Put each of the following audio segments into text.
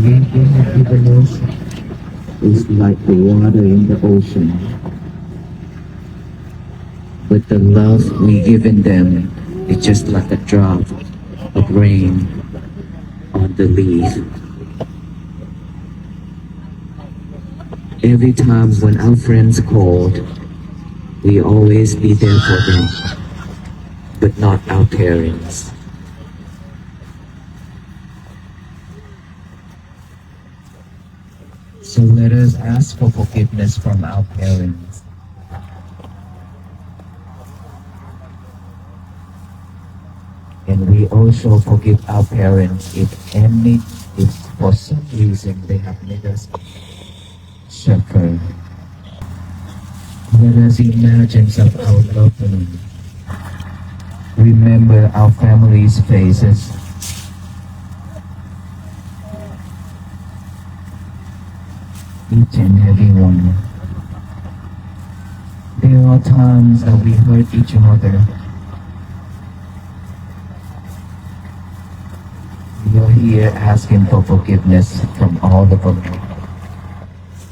Drinking forgiveness is like the water in the ocean, but the love we give in them is just like a drop of rain on the leaf. Every time when our friends called, we always be there for them, but not our parents. So let us ask for forgiveness from our parents. And we also forgive our parents if for some reason they have made us suffer. Let us imagine some of our loved ones. Remember our family's faces. Each and every one. There are times that we hurt each other. We are here asking for forgiveness from all of them.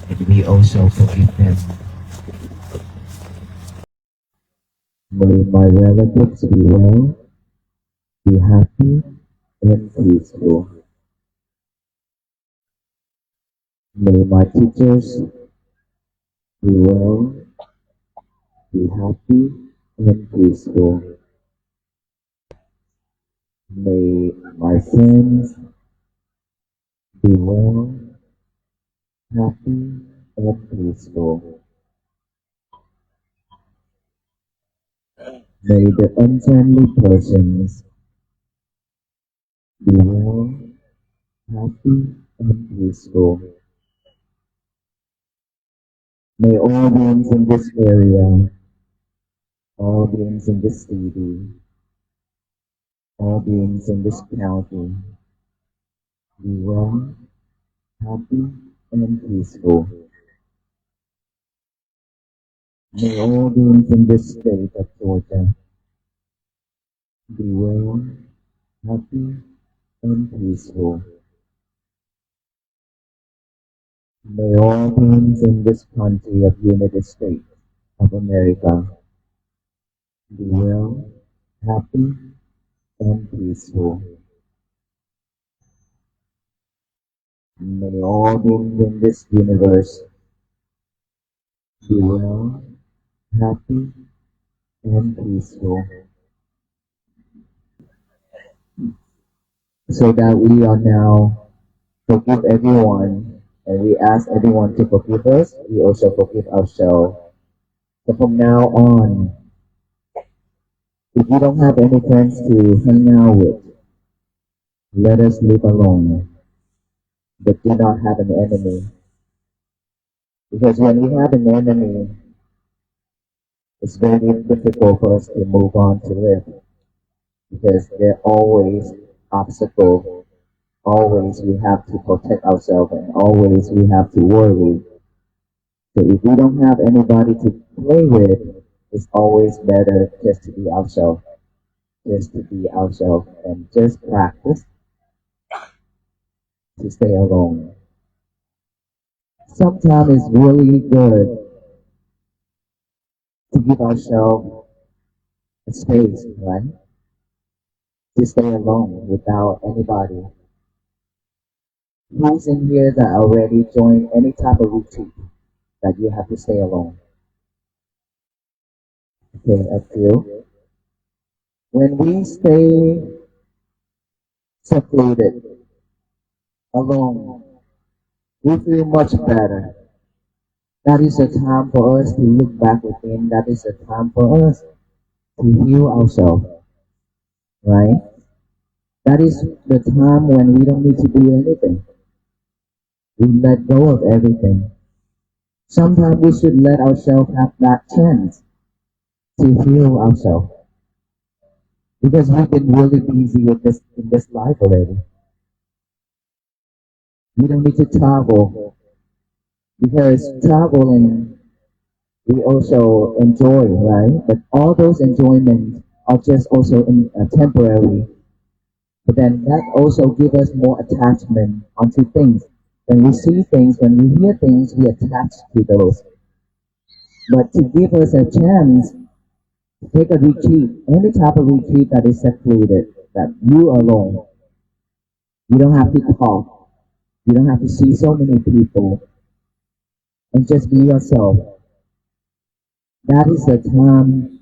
And we also forgive them. May my relatives be well, be happy, and peaceful. May my teachers be well, be happy, and peaceful. May my friends be well, happy, and peaceful. May the unfriendly persons be well, happy, and peaceful. May all beings in this area, all beings in this city, all beings in this county be well, happy, and peaceful. May all beings in this state of Georgia be well, happy, and peaceful. May all beings in this country of United States of America be well, happy, and peaceful. May all beings in this universe be well, happy, and peaceful. So that we are now forgive everyone, and we ask everyone to forgive us, we also forgive ourselves. So from now on, if you don't have any friends to hang out with, let us live alone, but do not have an enemy. Because when we have an enemy, it's very difficult for us to move on to live. Because there are always obstacles, always we have to protect ourselves, and always we have to worry. So if we don't have anybody to play with, it's always better just to be ourselves. Just to be ourselves and just practice to stay alone. Sometimes it's really good to give ourselves a space, right? To stay alone without anybody. Who's in here that already joined any type of retreat that you have to stay alone? Okay, a few. When we stay secluded, alone, we feel much better. That is a time for us to look back within. That is a time for us to heal ourselves, right? That is the time when we don't need to do anything. We let go of everything. Sometimes we should let ourselves have that chance to heal ourselves. Because we've been really busy with this in this life already. We don't need to travel. Because traveling we also enjoy, right? But all those enjoyments are just also temporary. But then that also gives us more attachment onto things. When we see things, when we hear things, we attach to those. But to give us a chance, take a retreat, any type of retreat that is secluded, that you alone, you don't have to talk, you don't have to see so many people, and just be yourself. That is the time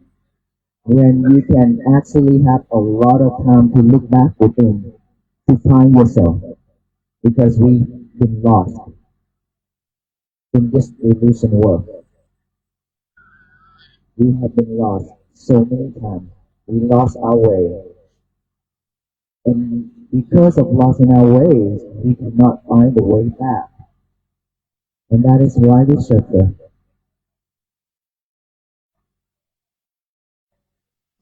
when you can actually have a lot of time to look back within, to find yourself, because we've been lost in this illusion world. We have been lost so many times. We lost our way. And because of lost in our ways, we cannot find the way back. And that is why we suffer.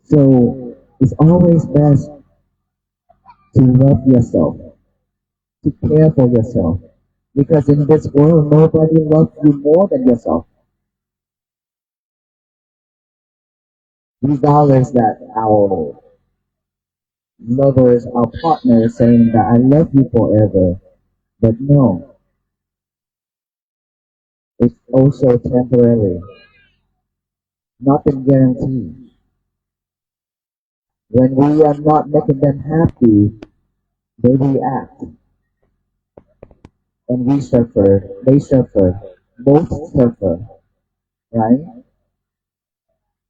So it's always best to love yourself, to care for yourself. Because in this world, nobody loves you more than yourself. Regardless that our lovers, our partners saying that I love you forever. But no, it's also temporary. Nothing guaranteed. When we are not making them happy, they react. And we suffer, they suffer, both suffer, right?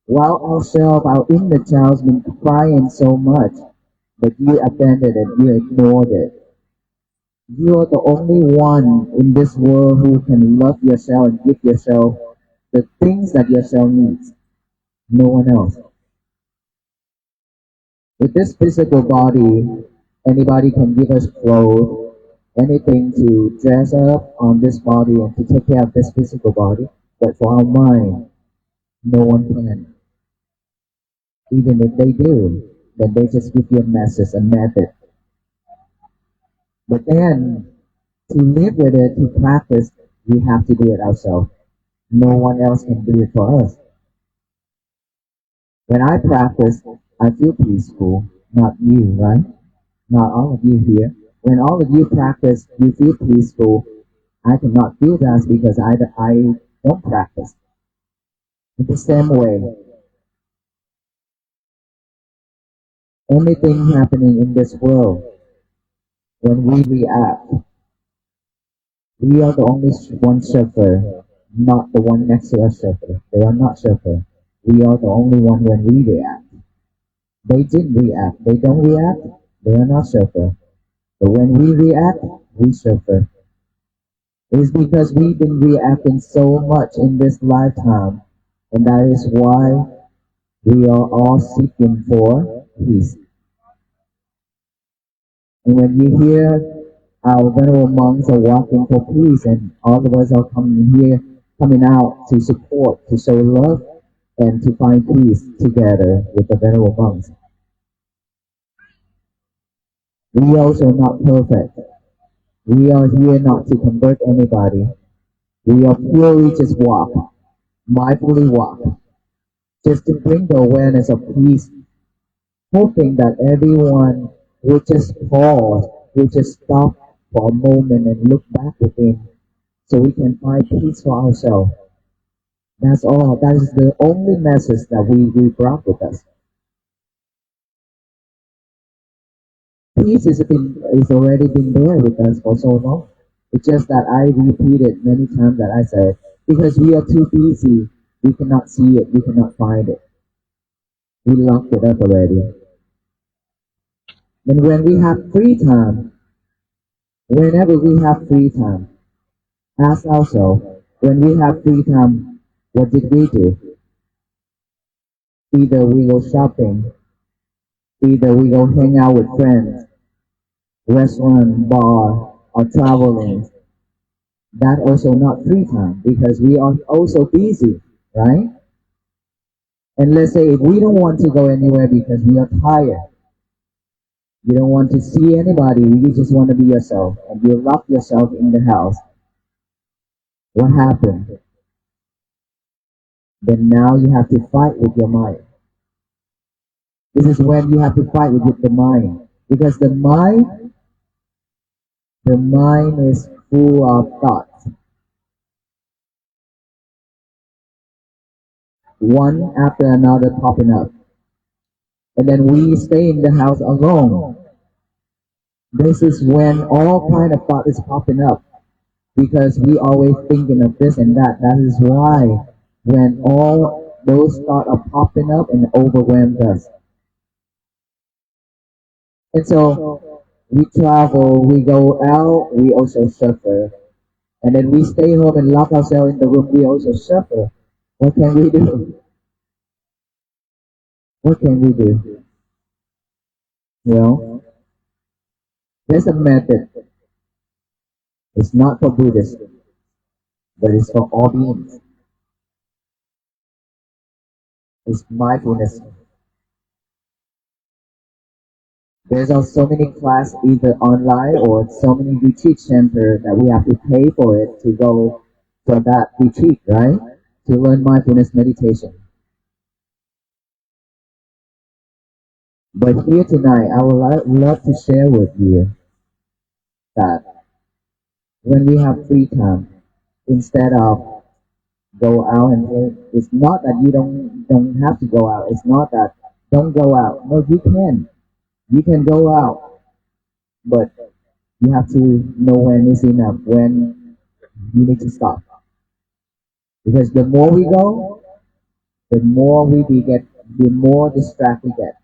While ourselves, our inner child's been crying so much, but you abandoned it, you ignored it. You are the only one in this world who can love yourself and give yourself the things that yourself needs. No one else. With this physical body, anybody can give us clothes, anything to dress up on this body and to take care of this physical body. But for our mind, no one can. Even if they do, then they just give you a message, a method. But then, to live with it, to practice, we have to do it ourselves. No one else can do it for us. When I practice, I feel peaceful, not you, right? Not all of you here. When all of you practice, you feel peaceful. I cannot feel that because I don't practice. In the same way, anything happening in this world, when we react, we are the only one suffer, not the one next to us suffer. They are not suffer. We are the only one when we react. They didn't react. They don't react. They are not suffer. But when we react, we suffer. It's because we've been reacting so much in this lifetime, and that is why we are all seeking for peace. And when you hear our venerable monks are walking for peace, and all of us are coming here, coming out to support, to show love, and to find peace together with the venerable monks. We also not perfect. We are here not to convert anybody. We are purely just walk, mindfully walk, just to bring the awareness of peace, hoping that everyone will just pause, will just stop for a moment and look back within so we can find peace for ourselves. That's all. That is the only message that we brought with us. Peace is already been there with us for so long. It's just that I repeated many times that I said, because we are too busy, we cannot see it, we cannot find it. We locked it up already. Then when we have free time, whenever we have free time, ask ourselves, when we have free time, what did we do? Either we go shopping, either we go hang out with friends, restaurant, bar, or traveling. That also not free time because we are also busy, right? And let's say if we don't want to go anywhere because we are tired, you don't want to see anybody, you just want to be yourself, and you lock yourself in the house. What happened? Then now you have to fight with your mind. This is when you have to fight with the mind Because the mind is full of thoughts, one after another popping up. And then we stay in the house alone. This is when all kind of thought is popping up because we always thinking of this and that. That is why when all those thoughts are popping up and overwhelm us. And so we travel, we go out, we also suffer. And then we stay home and lock ourselves in the room, we also suffer. What can we do? What can we do? Well, there's a method. It's not for Buddhists, but it's for all beings. It's mindfulness. There's also so many classes either online or so many retreat centers that we have to pay for it to go for that retreat, right? To learn mindfulness meditation. But here tonight, I would love to share with you that when we have free time, instead of go out and play, it's not that you don't have to go out. It's not that don't go out. No, you can. You can go out, but you have to know when is enough, when you need to stop. Because the more we go, the more the more distracted we get.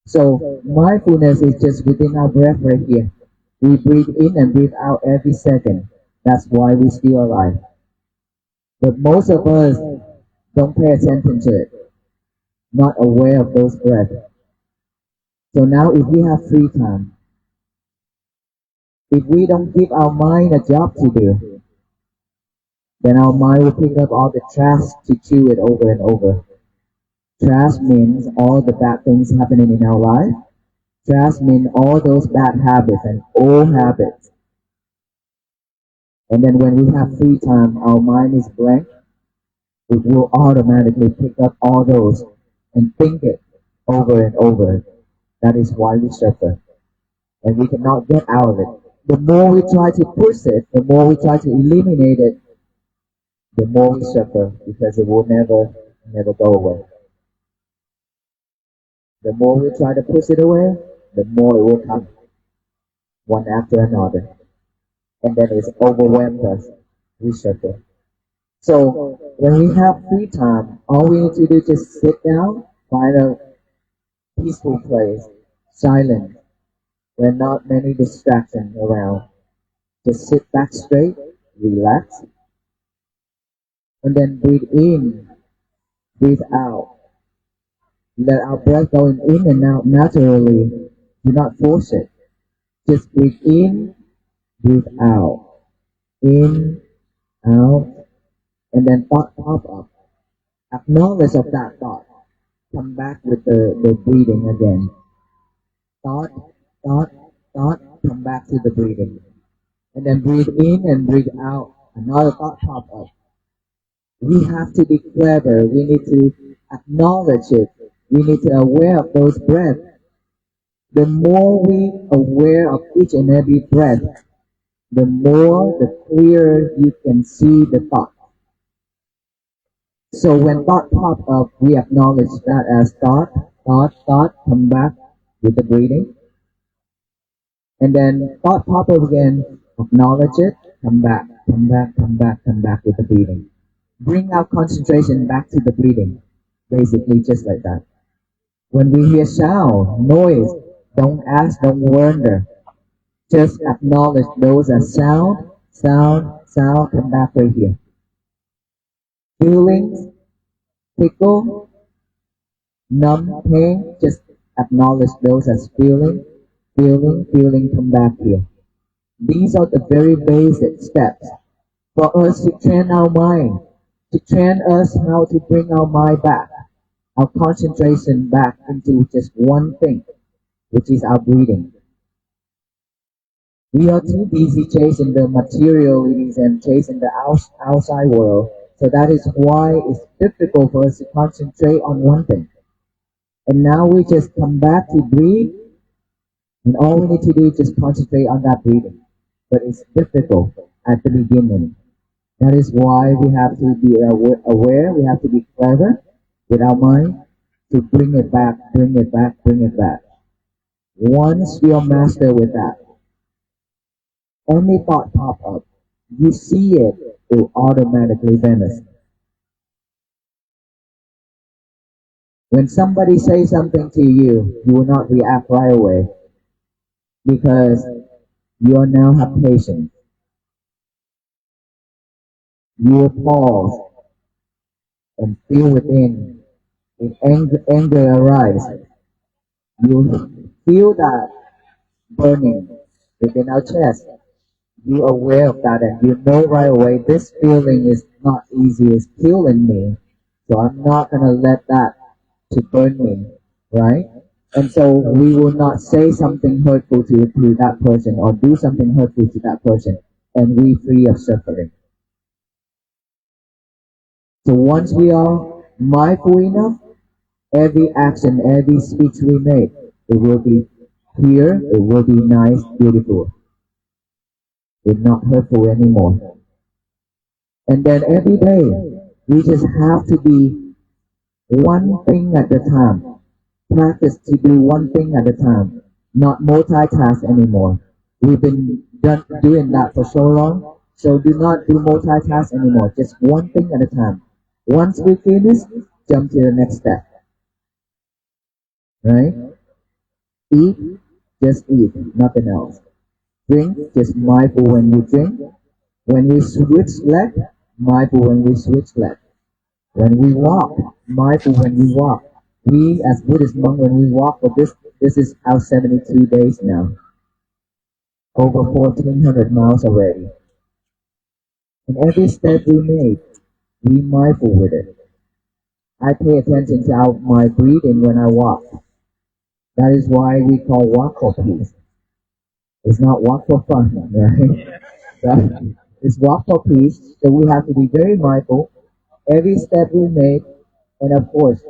So mindfulness is just within our breath right here. We breathe in and breathe out every second. That's why we're still alive. But most of us don't pay attention to it, not aware of those breaths. So now if we have free time, if we don't give our mind a job to do, then our mind will pick up all the trash to chew it over and over. Trash means all the bad things happening in our life. Trash means all those bad habits and old habits. And then when we have free time, our mind is blank. It will automatically pick up all those and think it over and over. That is why we suffer. And we cannot get out of it. The more we try to push it, the more we try to eliminate it, the more we suffer because it will never go away. The more we try to push it away, the more it will come, one after another. And then it's overwhelmed us. We suffer. So when we have free time, all we need to do is just sit down, find a peaceful place, silent, where not many distractions around. Just sit back straight, relax, and then breathe in, breathe out. Let our breath going in and out naturally. Do not force it. Just breathe in, breathe out. In, out, and then thought pop up. Acknowledge of that thought. Come back with the breathing again. Thought, thought, thought, come back to the breathing. And then breathe in and breathe out. Another thought pop up. We have to be clever. We need to acknowledge it. We need to aware of those breaths. The more we aware of each and every breath, the more, the clearer you can see the thought. So when thought pop up, we acknowledge that as thought, thought, thought, come back with the breathing. And then thought pop up again, acknowledge it, come back, come back, come back, come back with the breathing. Bring our concentration back to the breathing. Basically just like that. When we hear sound, noise, don't ask, don't wonder. Just acknowledge those as sound, sound, sound, come back right here. Feelings, tickle, numb, pain, just acknowledge those as feeling, feeling, feeling, come back here. These are the very basic steps for us to train our mind, to train us how to bring our mind back, our concentration back into just one thing, which is our breathing. We are too busy chasing the materialities and chasing the outside world. So that is why it's difficult for us to concentrate on one thing. And now we just come back to breathe And all we need to do is just concentrate on that breathing. But it's difficult at the beginning. That is why we have to be aware, we have to be clever with our mind to bring it back, bring it back, bring it back. Once you're master with that, any thought pop up, you see it, it will automatically vanish. When somebody says something to you, you will not react right away because you now have patience. You will pause and feel within. If anger arises, you feel that burning within our chest. You're aware of that and you know right away this feeling is not easy, it's killing me. So I'm not gonna let that to burn me, right? And so we will not say something hurtful to that person or do something hurtful to that person and we free of suffering. So once we are mindful enough, every action, every speech we make, it will be clear, it will be nice, beautiful. It's not hurtful anymore. And then every day, we just have to be one thing at a time. Practice to do one thing at a time, not multitask anymore. We've been doing that for so long, so do not do multitask anymore. Just one thing at a time. Once we finish, jump to the next step. Right? Eat, just eat, nothing else. Drink, just mindful when you drink. When we switch leg, mindful when we switch leg. When we walk, mindful when we walk. We as Buddhist monk, when we walk for this is our 72 days now. Over 1,400 miles already. And every step we make, we mindful with it. I pay attention to my breathing when I walk. That is why we call walk for peace. It's not walk for fun, right? It's walk for peace. So we have to be very mindful every step we make, and of course,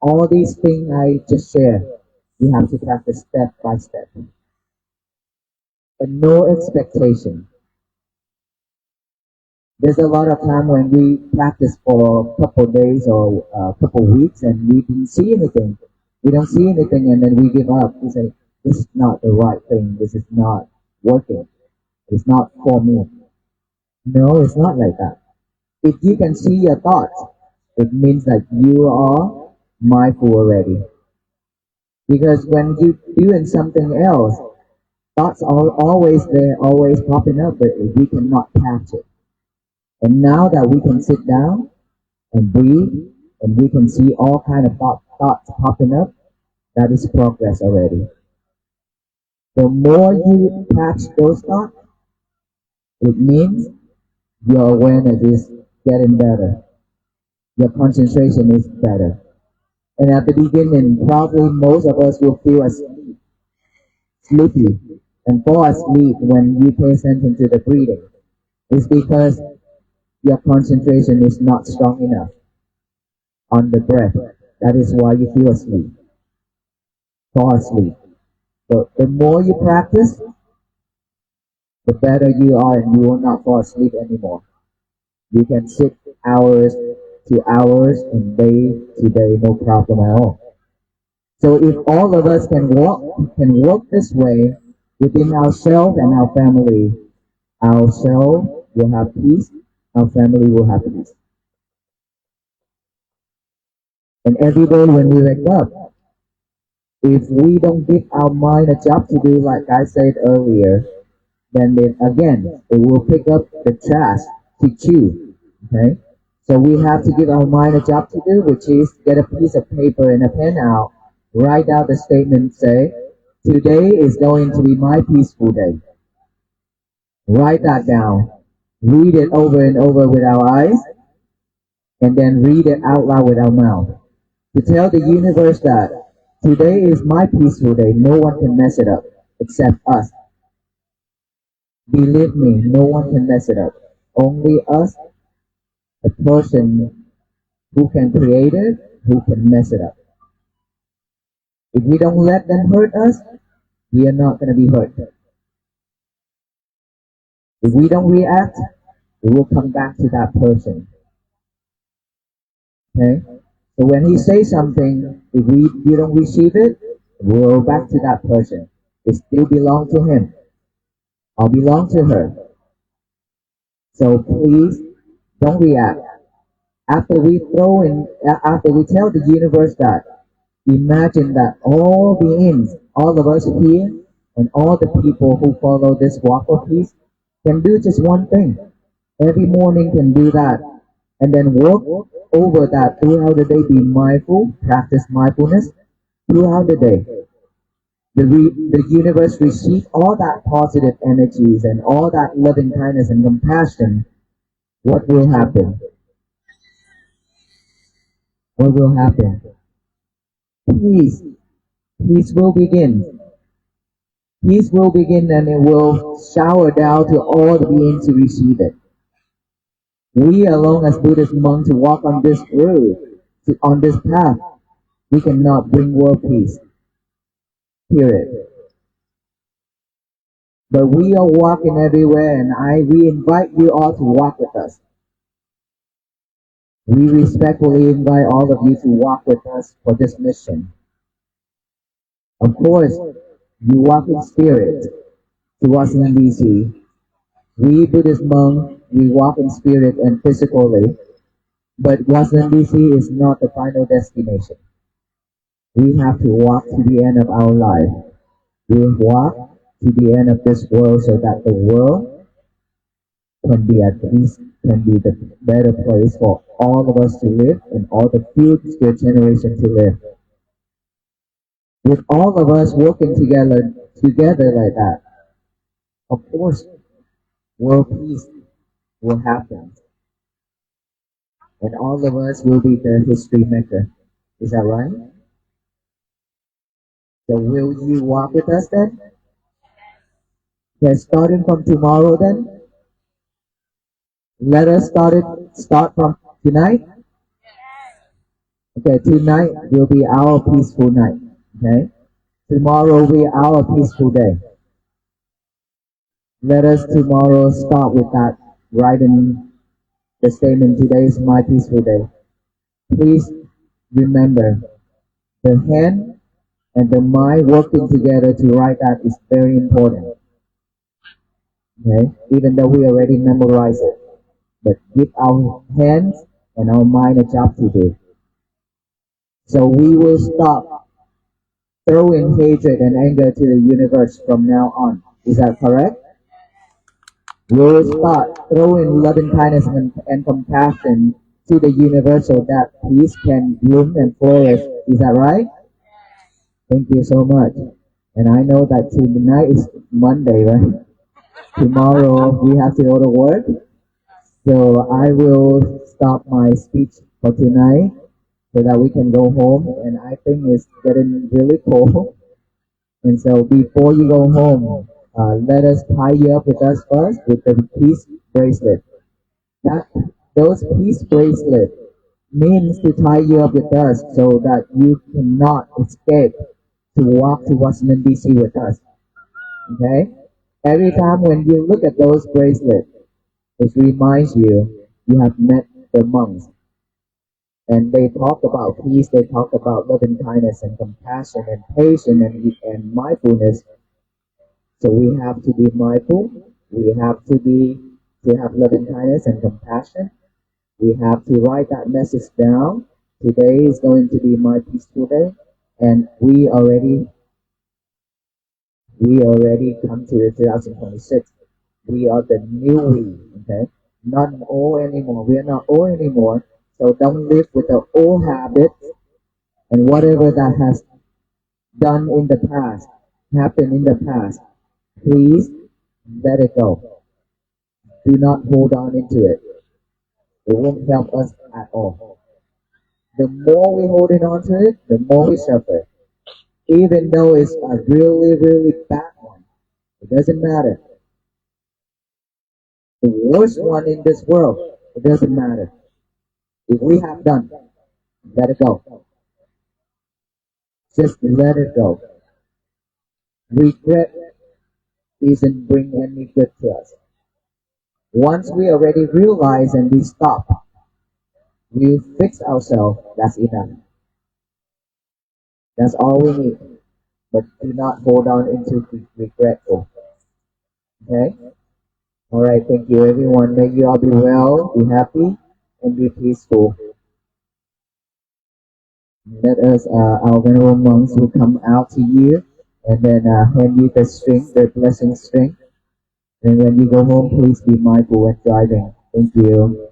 all these things I just shared, we have to practice step by step. And no expectation. There's a lot of time when we practice for a couple of days or a couple of weeks and we didn't see anything. We don't see anything and then we give up. We say, this is not the right thing. This is not working. It's not for me. No, it's not like that. If you can see your thoughts, it means that you are mindful already. Because when you're doing something else, thoughts are always there, always popping up, but we cannot catch it. And now that we can sit down and breathe, and we can see all kind of thoughts popping up, that is progress already. The more you catch those thoughts, it means your awareness is getting better. Your concentration is better. And at the beginning, probably most of us will feel sleepy and fall asleep when you pay attention to the breathing. It's because your concentration is not strong enough on the breath. That is why you feel asleep, fall asleep. But the more you practice, the better you are and you will not fall asleep anymore. You can sit hours to hours and day to day, no problem at all. So if all of us can walk this way within ourselves and our family, ourselves will have peace, our family will have peace. And every day when we wake up, if we don't give our mind a job to do, like I said earlier, then it will pick up the trash to chew. Okay? So we have to give our mind a job to do, which is get a piece of paper and a pen out, write out the statement, say, today is going to be my peaceful day. Write that down. Read it over and over with our eyes, and then read it out loud with our mouth. To tell the universe that today is my peaceful day, no one can mess it up except us. Believe me, no one can mess it up. Only us, the person who can create it, who can mess it up. If we don't let them hurt us, we are not going to be hurt. If we don't react, it will come back to that person. Okay? So when he says something, if you don't receive it, we'll go back to that person. It still belongs to him or belong to her. So please don't react. After we tell the universe that, imagine that all beings, all of us here, and all the people who follow this walk of peace can do just one thing. Every morning can do that. And then work over that throughout the day. Be mindful, practice mindfulness throughout the day. The universe receives all that positive energies and all that loving kindness and compassion. What will happen? What will happen? Peace. Peace will begin. Peace will begin and it will shower down to all the beings to receive it. We alone as Buddhist monks to walk on this road, on this path, we cannot bring world peace. Period. But we are walking everywhere and we invite you all to walk with us. We respectfully invite all of you to walk with us for this mission. Of course, you walk in spirit to Washington, D.C. We Buddhist monks, we walk in spirit and physically, but Washington, D.C. is not the final destination. We have to walk to the end of our life. We walk to the end of this world so that the world can be at least can be the better place for all of us to live and all the future generations to live. With all of us working together like that, of course, world peace will happen. And all of us will be the history maker. Is that right? So will you walk with us then? Okay, starting from tomorrow then? Let us start from tonight? Okay, tonight will be our peaceful night. Okay? Tomorrow will be our peaceful day. Let us tomorrow start with that, writing the statement, today is my peaceful day. Please remember, the hand and the mind working together to write that is very important. Okay? Even though we already memorized it. But give our hands and our mind a job to do. So we will stop throwing hatred and anger to the universe from now on. Is that correct? We'll start throwing loving kindness and compassion to the universe so that peace can bloom and flourish. Is that right? Thank you so much. And I know that tonight is Monday, right? Tomorrow we have to go to work. So I will stop my speech for tonight so that we can go home. And I think it's getting really cold. And so before you go home, let us tie you up with us first with the peace bracelet. Those peace bracelet means to tie you up with us so that you cannot escape to walk to Washington, D.C. with us. Okay? Every time when you look at those bracelets, it reminds you have met the monks. And they talk about peace, they talk about loving kindness and compassion and patience and mindfulness. So we have to be mindful, we have to have loving kindness and compassion. We have to write that message down. Today is going to be my peaceful day. And we already come to the 2026. We are the new we, okay? Not old anymore. We are not old anymore. So don't live with the old habits and whatever that has done in the past, happened in the past. Please let it go. Do not hold on into it. It won't help us at all. The more we holding on to it, the more we suffer. Even though it's a really, really bad one. It doesn't matter. The worst one in this world, it doesn't matter. If we have done, let it go. Just let it go. regret isn't bring any good to us. Once we already realize and we stop, we fix ourselves, that's enough. That's all we need. But do not hold on into regretful. Okay? Alright, thank you everyone. May you all be well, be happy, and be peaceful. Let us, our venerable monks will come out to you and then hand you the string, the blessing string. And when you go home, please be mindful when driving. Thank you.